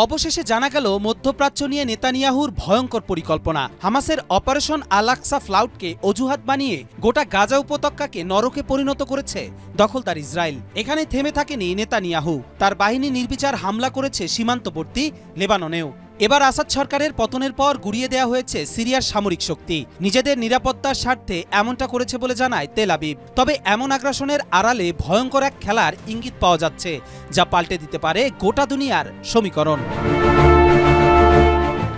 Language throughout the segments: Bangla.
অবশেষে জানা গেল মধ্যপ্রাচ্য নিয়ে নেতানিয়াহুর ভয়ঙ্কর পরিকল্পনা। হামাসের অপারেশন আল আকসা ফ্লাউটকে অজুহাত বানিয়ে গোটা গাজা উপত্যকাকে নরকে পরিণত করেছে দখলদার ইসরায়েল। এখানে থেমে থাকেনি নেতানিয়াহু, তার বাহিনী নির্বিচার হামলা করেছে সীমান্তবর্তী লেবাননেও। এবার আসাদ সরকারের পতনের পর গুড়িয়ে দেওয়া হয়েছে সিরিয়ার সামরিক শক্তি। নিজেদের নিরাপত্তার স্বার্থে এমনটা করেছে বলে জানায় তেল আবিব। তবে এমন আগ্রাসনের আড়ালে ভয়ঙ্কর এক খেলার ইঙ্গিত পাওয়া যাচ্ছে, যা পাল্টে দিতে পারে গোটা দুনিয়ার সমীকরণ।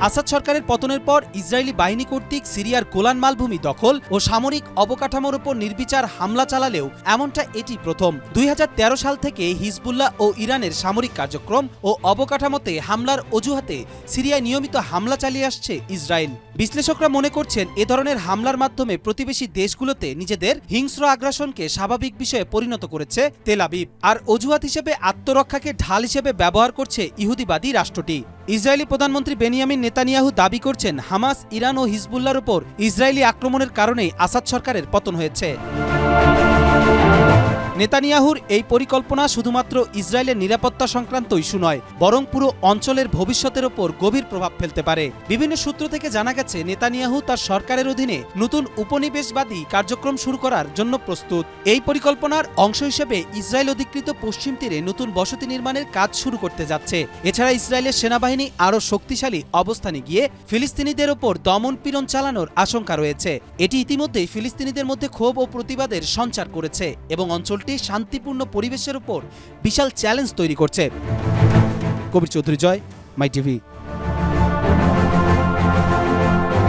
আসাদ সরকারের পতনের পর ইসরায়েলি বাহিনী কর্তৃক সিরিয়ার গোলান মালভূমি দখল ও সামরিক অবকাঠামোর উপর নির্বিচার হামলা চালালেও এমনটা এটি প্রথম। 2013 সাল থেকে হিজবুল্লাহ ও ইরানের সামরিক কার্যক্রম ও অবকাঠামোতে হামলার অজুহাতে সিরিয়ায় নিয়মিত হামলা চালিয়ে আসছে ইসরায়েল। বিশ্লেষকরা মনে করছেন, এ ধরনের হামলার মাধ্যমে প্রতিবেশী দেশগুলোতে নিজেদের হিংস্র আগ্রাসনকে স্বাভাবিক বিষয়ে পরিণত করেছে তেল আবিব, আর অজুহাত হিসেবে আত্মরক্ষাকে ঢাল হিসেবে ব্যবহার করছে ইহুদিবাদী রাষ্ট্রটি। ইসরায়েলি প্রধানমন্ত্রী বেনিয়ামিন নেতানিয়াহু দাবি করছেন, হামাস, ইরান ও হিজবুল্লাহর উপর ইসরায়েলি আক্রমণের কারণেই আসাদ সরকারের পতন হয়েছে। নেতানিয়াহুর এই পরিকল্পনা শুধুমাত্র ইসরায়েলের নিরাপত্তা সংক্রান্ত ইস্যু নয়, বরং পুরো অঞ্চলের ভবিষ্যতের ওপর গভীর প্রভাব ফেলতে পারে। বিভিন্ন সূত্র থেকে জানা গেছে, নেতানিয়াহু তার সরকারের অধীনে নতুন উপনিবেশবাদী কার্যক্রম শুরু করার জন্য প্রস্তুত। এই পরিকল্পনার অংশ হিসেবে ইসরায়েল অধিকৃত পশ্চিম তীরে নতুন বসতি নির্মাণের কাজ শুরু করতে যাচ্ছে। এছাড়া ইসরায়েলের সেনাবাহিনী আরও শক্তিশালী অবস্থানে গিয়ে ফিলিস্তিনিদের ওপর দমন-পীড়ন চালানোর আশঙ্কা রয়েছে। এটি ইতিমধ্যেই ফিলিস্তিনিদের মধ্যে ক্ষোভ ও প্রতিবাদের সঞ্চার করেছে এবং অঞ্চলটি শান্তিপূর্ণ পরিবেশের উপর বিশাল চ্যালেঞ্জ তৈরি করছে। কবির চৌধুরী, জয়, মাই টিভি।